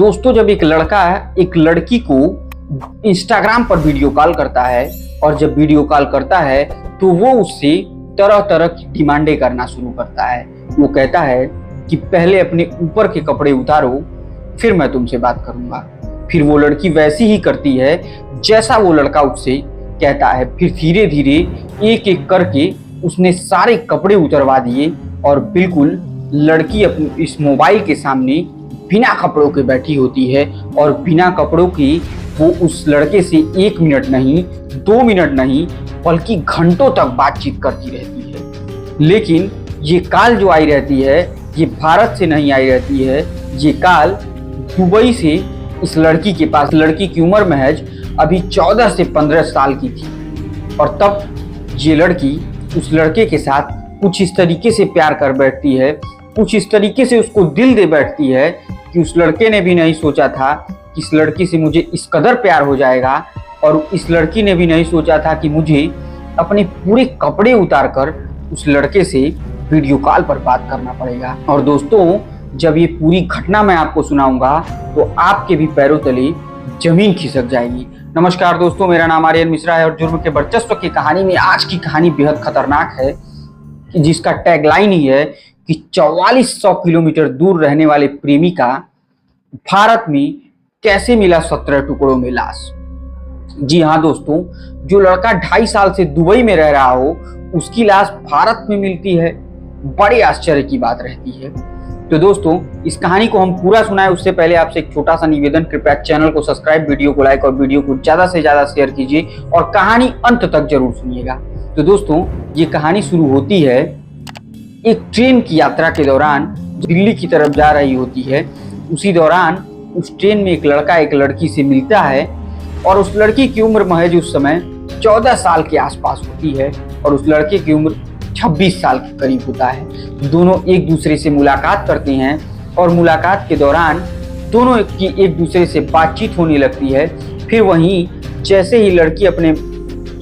दोस्तों, जब एक लड़का एक लड़की को इंस्टाग्राम पर वीडियो कॉल करता है और जब वीडियो कॉल करता है तो वो उससे तरह तरह की डिमांडें करना शुरू करता है। वो कहता है कि पहले अपने ऊपर के कपड़े उतारो, फिर मैं तुमसे बात करूंगा। फिर वो लड़की वैसी ही करती है जैसा वो लड़का उससे कहता है। फिर धीरे धीरे एक एक करके उसने सारे कपड़े उतरवा दिए और बिल्कुल लड़की अपनी इस मोबाइल के सामने बिना कपड़ों के बैठी होती है और बिना कपड़ों की वो उस लड़के से 1 मिनट नहीं, 2 मिनट नहीं, बल्कि घंटों तक बातचीत करती रहती है। लेकिन ये कॉल जो आई रहती है ये भारत से नहीं आई रहती है, ये कॉल दुबई से इस लड़की के पास। लड़की की उम्र महज अभी 14 से 15 साल की थी और तब ये लड़की उस लड़के के साथ कुछ इस तरीके से प्यार कर बैठती है, कुछ इस तरीके से उसको दिल दे बैठती है कि उस लड़के ने भी नहीं सोचा था कि इस लड़की से मुझे इस कदर प्यार हो जाएगा और इस लड़की ने भी नहीं सोचा था कि मुझे अपने पूरे कपड़े उतारकर उस लड़के से वीडियो कॉल पर बात करना पड़ेगा। और दोस्तों, जब ये पूरी घटना मैं आपको सुनाऊंगा तो आपके भी पैरों तले जमीन खिसक जाएगी। नमस्कार दोस्तों, मेरा नाम आर्यन मिश्रा है और जुर्म के वर्चस्व की कहानी में आज की कहानी बेहद खतरनाक है, जिसका टैगलाइन ही है कि 4400 किलोमीटर दूर रहने वाले प्रेमी का भारत में कैसे मिला 17 टुकड़ों में लाश। जी हाँ दोस्तों, जो लड़का 2.5 साल से दुबई में रह रहा हो उसकी लाश भारत में मिलती है, बड़े आश्चर्य की बात रहती है। तो दोस्तों, इस कहानी को हम पूरा सुनाए उससे पहले आपसे एक छोटा सा निवेदन, कृपया चैनल को सब्सक्राइब, वीडियो को लाइक और वीडियो को ज्यादा से ज्यादा शेयर कीजिए और कहानी अंत तक जरूर सुनिएगा। तो दोस्तों, ये कहानी शुरू होती है एक ट्रेन की यात्रा के दौरान। दिल्ली की तरफ जा रही होती है, उसी दौरान उस ट्रेन में एक लड़का एक लड़की से मिलता है और उस लड़की की उम्र महज उस समय 14 साल के आसपास होती है और उस लड़के की उम्र 26 साल के करीब होता है। दोनों एक दूसरे से मुलाकात करते हैं और मुलाकात के दौरान दोनों की एक दूसरे से बातचीत होने लगती है। फिर वहीं जैसे ही लड़की अपने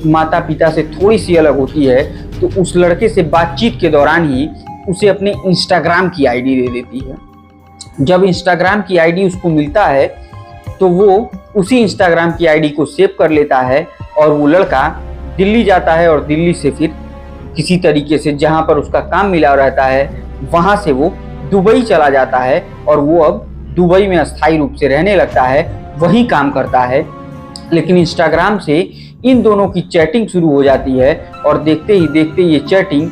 माता पिता से थोड़ी सी अलग होती है तो उस लड़के से बातचीत के दौरान ही उसे अपने इंस्टाग्राम की आईडी दे देती है। जब इंस्टाग्राम की आईडी उसको मिलता है तो वो उसी इंस्टाग्राम की आईडी को सेव कर लेता है और वो लड़का दिल्ली जाता है और दिल्ली से फिर किसी तरीके से जहां पर उसका काम मिला रहता है वहां से वो दुबई चला जाता है और वो अब दुबई में अस्थायी रूप से रहने लगता है, वहीं काम करता है। लेकिन इंस्टाग्राम से इन दोनों की चैटिंग शुरू हो जाती है और देखते ही देखते ये चैटिंग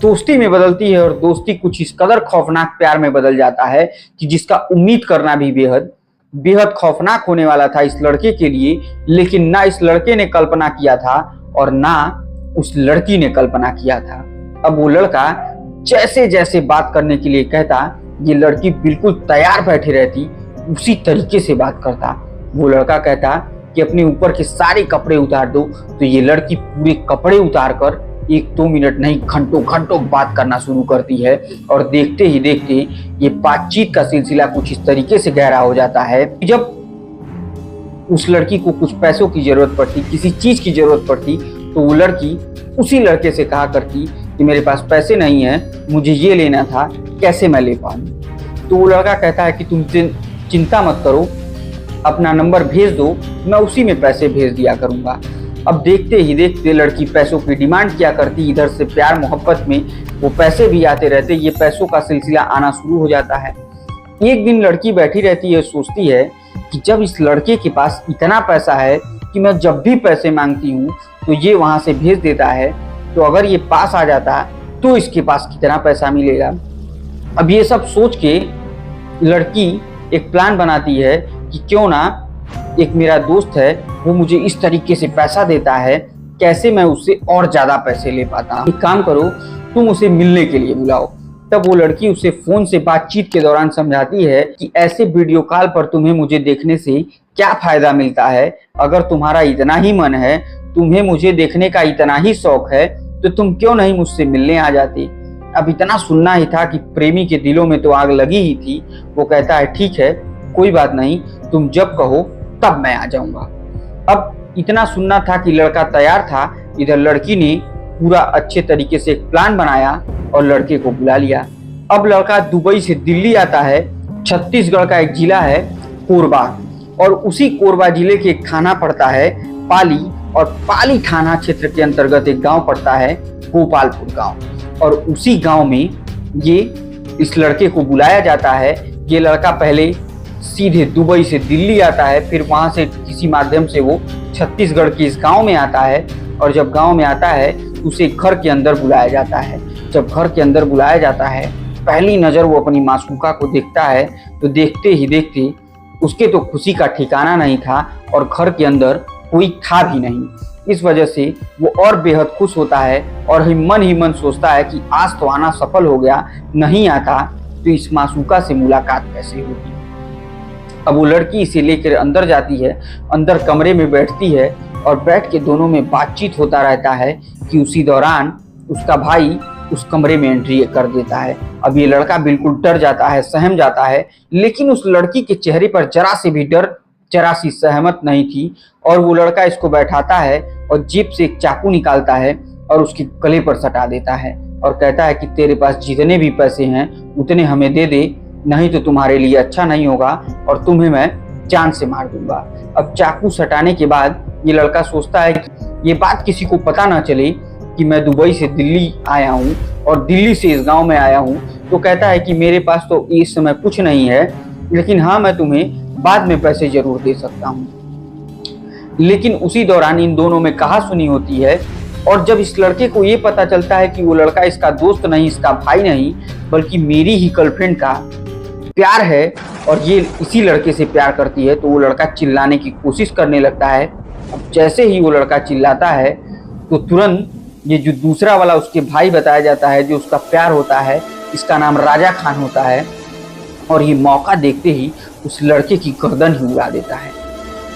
दोस्ती में बदलती है और दोस्ती कुछ इस कदर खौफनाक प्यार में बदल जाता है कि जिसका उम्मीद करना भी बेहद बेहद खौफनाक होने वाला था इस लड़के के लिए। लेकिन ना इस लड़के ने कल्पना किया था और ना उस लड़की ने कल्पना किया था। अब वो लड़का जैसे जैसे बात करने के लिए कहता, ये लड़की बिल्कुल तैयार बैठे रहती, उसी तरीके से बात करता। वो लड़का कहता कि अपने ऊपर के सारे कपड़े उतार दो, तो ये लड़की पूरे कपड़े उतार कर 1-2 मिनट नहीं, घंटों घंटों बात करना शुरू करती है। और देखते ही देखते ये बातचीत का सिलसिला कुछ इस तरीके से गहरा हो जाता है। जब उस लड़की को कुछ पैसों की जरूरत पड़ती, किसी चीज की जरूरत पड़ती, तो वो लड़की उसी लड़के से कहा करती कि मेरे पास पैसे नहीं है, मुझे ये लेना था, कैसे मैं ले पाऊँ। तो वो लड़का कहता है कि तुम चिंता मत करो, अपना नंबर भेज दो, मैं उसी में पैसे भेज दिया करूंगा। अब देखते ही देखते लड़की पैसों की डिमांड किया करती, इधर से प्यार मोहब्बत में वो पैसे भी आते रहते, ये पैसों का सिलसिला आना शुरू हो जाता है। एक दिन लड़की बैठी रहती है, सोचती है कि जब इस लड़के के पास इतना पैसा है कि मैं जब भी पैसे मांगती हूँ तो ये वहां से भेज देता है, तो अगर ये पास आ जाता तो इसके पास कितना पैसा मिलेगा। अब ये सब सोच के लड़की एक प्लान बनाती है कि क्यों ना एक मेरा दोस्त है वो मुझे इस तरीके से पैसा देता है, कैसे मैं उससे और ज्यादा पैसे ले पाता हूँ। एक काम करो, तुम उसे मिलने के लिए बुलाओ। तब वो लड़की उसे फोन से बातचीत के दौरान समझाती है कि ऐसे वीडियो कॉल पर तुम्हें मुझे देखने से क्या फायदा मिलता है। अगर तुम्हारा इतना ही मन है, तुम्हें मुझे देखने का इतना ही शौक है, तो तुम क्यों नहीं मुझसे मिलने आ जाती। अब इतना सुनना ही था कि प्रेमी के दिलों में तो आग लगी ही थी। वो कहता है ठीक है, कोई बात नहीं, तुम जब कहो तब मैं आ जाऊंगा। अब इतना सुनना था कि लड़का तैयार था। इधर लड़की ने पूरा अच्छे तरीके से एक प्लान बनाया और लड़के को बुला लिया। अब लड़का दुबई से दिल्ली आता है। छत्तीसगढ़ का एक जिला है कोरबा, और उसी कोरबा जिले के एक थाना पड़ता है पाली, और पाली थाना क्षेत्र के अंतर्गत एक गांव पड़ता है गोपालपुर गांव। और उसी गांव में ये इस लड़के को बुलाया जाता है। ये लड़का पहले सीधे दुबई से दिल्ली आता है, फिर वहां से किसी माध्यम से वो छत्तीसगढ़ के इस गांव में आता है। और जब गांव में आता है तो उसे घर के अंदर बुलाया जाता है। जब घर के अंदर बुलाया जाता है, पहली नज़र वो अपनी मासूका को देखता है, तो देखते ही देखते उसके तो खुशी का ठिकाना नहीं था, और घर के अंदर कोई था भी नहीं। इस वजह से वो और बेहद खुश होता है, और ही मन सोचता है कि आज तो आना सफल हो गया, नहीं आता तो इस मासूका से मुलाकात कैसे होगी। अब वो लड़की इसे लेकर अंदर जाती है, अंदर कमरे में बैठती है, और बैठ के दोनों में बातचीत होता रहता है कि उसी दौरान उसका भाई उस कमरे में एंट्री कर देता है। अब ये लड़का बिल्कुल डर जाता है, सहम जाता है, लेकिन उस लड़की के चेहरे पर जरा से भी डर, जरा सी सहमत नहीं थी। और वो लड़का इसको बैठाता है और जेब से एक चाकू निकालता है और उसके गले पर सटा देता है, और कहता है कि तेरे पास जितने भी पैसे हैं उतने हमें दे दे, नहीं तो तुम्हारे लिए अच्छा नहीं होगा और तुम्हें मैं जान से मार दूंगा। अब चाकू सटाने के बाद ये लड़का सोचता है कि ये बात किसी को पता ना चले कि मैं दुबई से दिल्ली आया हूँ और दिल्ली से इस गांव में आया हूँ। तो कहता है कि मेरे पास तो इस समय कुछ नहीं है, लेकिन हाँ मैं तुम्हें बाद में पैसे जरूर दे सकता हूँ। लेकिन उसी दौरान इन दोनों में कहा सुनी होती है, और जब इस लड़के को ये पता चलता है कि वो लड़का इसका दोस्त नहीं, इसका भाई नहीं, बल्कि मेरी ही गर्लफ्रेंड का प्यार है और ये इसी लड़के से प्यार करती है, तो वो लड़का चिल्लाने की कोशिश करने लगता है। अब जैसे ही वो लड़का चिल्लाता है तो तुरंत ये जो दूसरा वाला उसके भाई बताया जाता है, जो उसका प्यार होता है, इसका नाम राजा खान होता है, और ये मौका देखते ही उस लड़के की गर्दन ही उड़ा देता है।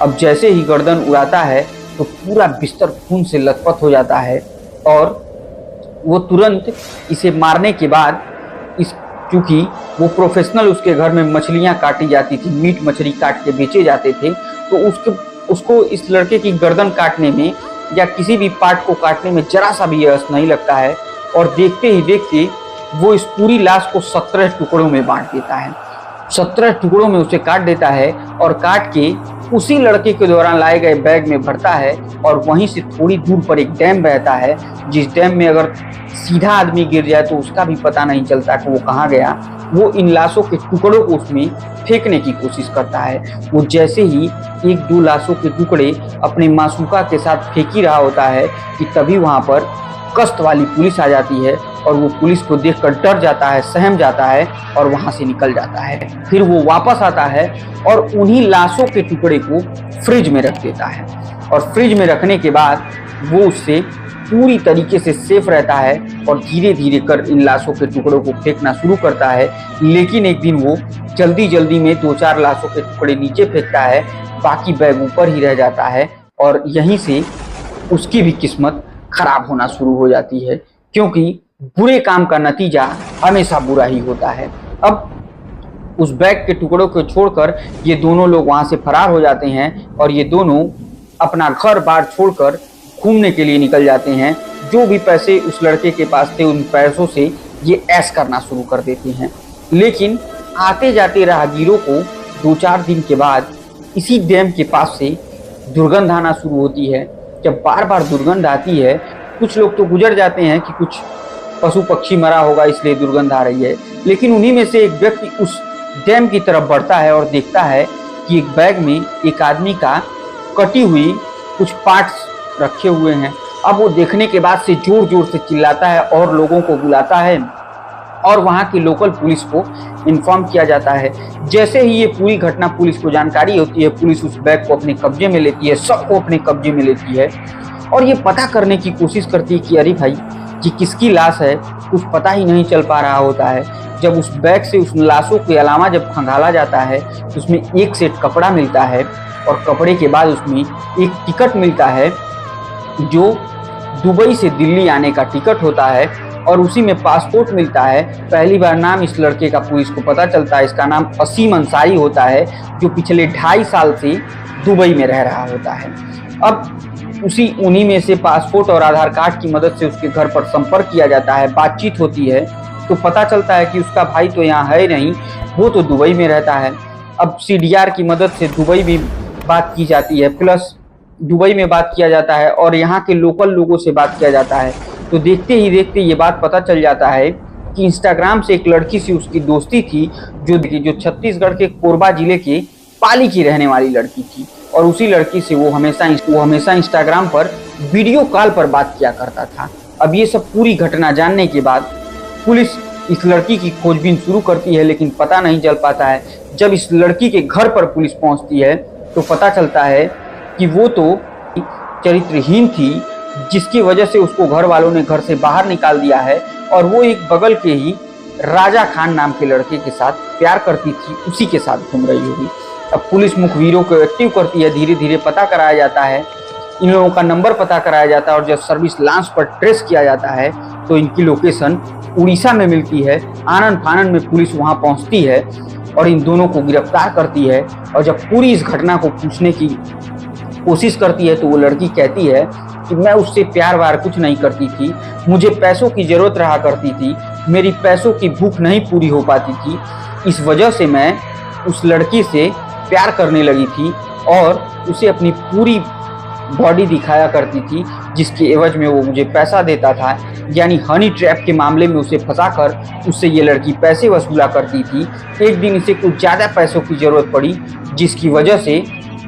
अब जैसे ही गर्दन उड़ाता है तो पूरा बिस्तर खून से लथपथ हो जाता है, और वो तुरंत इसे मारने के बाद क्योंकि वो प्रोफेशनल उसके घर में मछलियां काटी जाती थी, मीट मछली काट के बेचे जाते थे, तो उसको इस लड़के की गर्दन काटने में या किसी भी पार्ट को काटने में जरा सा भी यश नहीं लगता है, और देखते ही देखते वो इस पूरी लाश को 17 टुकड़ों में बांट देता है। 17 टुकड़ों में उसे काट देता है, और काट के उसी लड़के के द्वारा लाए गए बैग में भरता है, और वहीं से थोड़ी दूर पर एक डैम बहता है, जिस डैम में अगर सीधा आदमी गिर जाए तो उसका भी पता नहीं चलता कि वो कहाँ गया। वो इन लाशों के टुकड़ों को उसमें फेंकने की कोशिश करता है। वो जैसे ही 1-2 लाशों के टुकड़े अपने मासूका के साथ फेंक ही रहा होता है कि तभी वहाँ पर गश्त वाली पुलिस आ जाती है, और वो पुलिस को देखकर डर जाता है, सहम जाता है और वहाँ से निकल जाता है। फिर वो वापस आता है और उन्हीं लाशों के टुकड़े को फ्रिज में रख देता है, और फ्रिज में रखने के बाद वो उससे पूरी तरीके से सेफ रहता है, और धीरे धीरे कर इन लाशों के टुकड़ों को फेंकना शुरू करता है। लेकिन एक दिन वो जल्दी में 2-4 लाशों के टुकड़े नीचे फेंकता है, बाकी बैग ऊपर ही रह जाता है, और यहीं से उसकी भी किस्मत खराब होना शुरू हो जाती है, क्योंकि बुरे काम का नतीजा हमेशा बुरा ही होता है। अब उस बैग के टुकड़ों को छोड़कर ये दोनों लोग वहां से फरार हो जाते हैं, और ये दोनों अपना घर बार छोड़कर घूमने के लिए निकल जाते हैं। जो भी पैसे उस लड़के के पास थे, उन पैसों से ये ऐश करना शुरू कर देते हैं। लेकिन आते जाते राहगीरों को 2-4 दिन के बाद इसी डैम के पास से दुर्गंध आना शुरू होती है। जब बार बार दुर्गंध आती है, कुछ लोग तो गुजर जाते हैं कि कुछ पशु पक्षी मरा होगा इसलिए दुर्गंध आ रही है, लेकिन उन्हीं में से एक व्यक्ति उस डैम की तरफ बढ़ता है और देखता है कि एक बैग में एक आदमी का कटी हुई कुछ पार्ट्स रखे हुए हैं। अब वो देखने के बाद से जोर जोर से चिल्लाता है और लोगों को बुलाता है, और वहाँ की लोकल पुलिस को इन्फॉर्म किया जाता है। जैसे ही ये पूरी घटना पुलिस को जानकारी होती है, पुलिस उस बैग को अपने कब्जे में लेती है, सबको अपने कब्जे में लेती है, और ये पता करने की कोशिश करती है कि अरे भाई कि किसकी लाश है, कुछ पता ही नहीं चल पा रहा होता है। जब उस बैग से उस लाशों के अलावा जब खंगाला जाता है तो उसमें एक सेट कपड़ा मिलता है, और कपड़े के बाद उसमें एक टिकट मिलता है जो दुबई से दिल्ली आने का टिकट होता है, और उसी में पासपोर्ट मिलता है। पहली बार नाम इस लड़के का पुलिस को पता चलता है, इसका नाम असीम अंसारी होता है, जो पिछले 2.5 साल से दुबई में रह रहा होता है। अब उन्हीं में से पासपोर्ट और आधार कार्ड की मदद से उसके घर पर संपर्क किया जाता है, बातचीत होती है, तो पता चलता है कि उसका भाई तो यहाँ है नहीं, वो तो दुबई में रहता है। अब CDR की मदद से दुबई में बात की जाती है, प्लस दुबई में बात किया जाता है और यहाँ के लोकल लोगों से बात किया जाता है। तो देखते ही देखते ये बात पता चल जाता है कि इंस्टाग्राम से एक लड़की से उसकी दोस्ती थी जो छत्तीसगढ़ के कोरबा जिले के पाली की रहने वाली लड़की थी, और उसी लड़की से वो हमेशा इंस्टाग्राम पर वीडियो कॉल पर बात किया करता था। अब ये सब पूरी घटना जानने के बाद पुलिस इस लड़की की खोजबीन शुरू करती है, लेकिन पता नहीं चल पाता है। जब इस लड़की के घर पर पुलिस पहुंचती है तो पता चलता है कि वो तो चरित्रहीन थी, जिसकी वजह से उसको घर वालों ने घर से बाहर निकाल दिया है, और वो एक बगल के ही राजा खान नाम के लड़के के साथ प्यार करती थी, उसी के साथ घूम रही होगी। अब पुलिस मुखबिरों को एक्टिव करती है, धीरे धीरे पता कराया जाता है, इन लोगों का नंबर पता कराया जाता है, और जब सर्विस लॉन्च पर ट्रेस किया जाता है तो इनकी लोकेशन उड़ीसा में मिलती है। आनन फानन में पुलिस वहां पहुंचती है और इन दोनों को गिरफ्तार करती है। और जब पूरी इस घटना को पूछने की कोशिश करती है तो वो लड़की कहती है कि मैं उससे प्यार वार कुछ नहीं करती थी, मुझे पैसों की जरूरत रहा करती थी, मेरी पैसों की भूख नहीं पूरी हो पाती थी, इस वजह से मैं उस लड़की से प्यार करने लगी थी और उसे अपनी पूरी बॉडी दिखाया करती थी, जिसके एवज में वो मुझे पैसा देता था। यानी हनी ट्रैप के मामले में उसे फंसाकर उससे ये लड़की पैसे वसूला करती थी। एक दिन इसे कुछ ज़्यादा पैसों की ज़रूरत पड़ी, जिसकी वजह से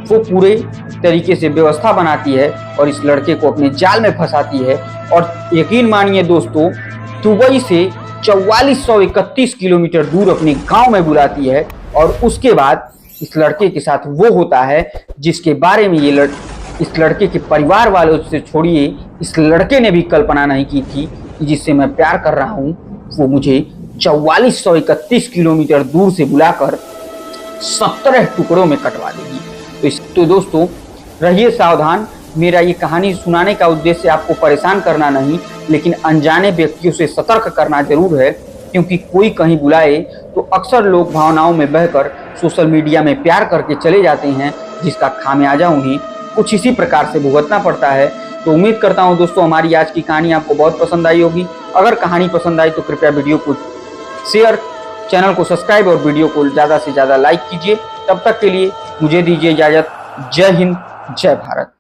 वो पूरे तरीके से व्यवस्था बनाती है और इस लड़के को अपने जाल में फंसाती है। और यकीन मानिए दोस्तों, दुबई से 4431 किलोमीटर दूर अपने गांव में बुलाती है, और उसके बाद इस लड़के के साथ वो होता है जिसके बारे में इस लड़के के परिवार वालों से छोड़िए, इस लड़के ने भी कल्पना नहीं की थी कि जिससे मैं प्यार कर रहा हूँ वो मुझे 4431 किलोमीटर दूर से बुलाकर 17 टुकड़ों में कटवा देगी। तो दोस्तों रहिए सावधान। मेरा ये कहानी सुनाने का उद्देश्य आपको परेशान करना नहीं, लेकिन अनजाने व्यक्तियों से सतर्क करना जरूर है, क्योंकि कोई कहीं बुलाए तो अक्सर लोग भावनाओं में बहकर सोशल मीडिया में प्यार करके चले जाते हैं, जिसका खामियाजा उन्हें कुछ इसी प्रकार से भुगतना पड़ता है। तो उम्मीद करता हूं दोस्तों हमारी आज की कहानी आपको बहुत पसंद आई होगी। अगर कहानी पसंद आई तो कृपया वीडियो को शेयर, चैनल को सब्सक्राइब और वीडियो को ज़्यादा से ज़्यादा लाइक कीजिए। तब तक के लिए मुझे दीजिए इजाज़त। जय हिंद, जय भारत।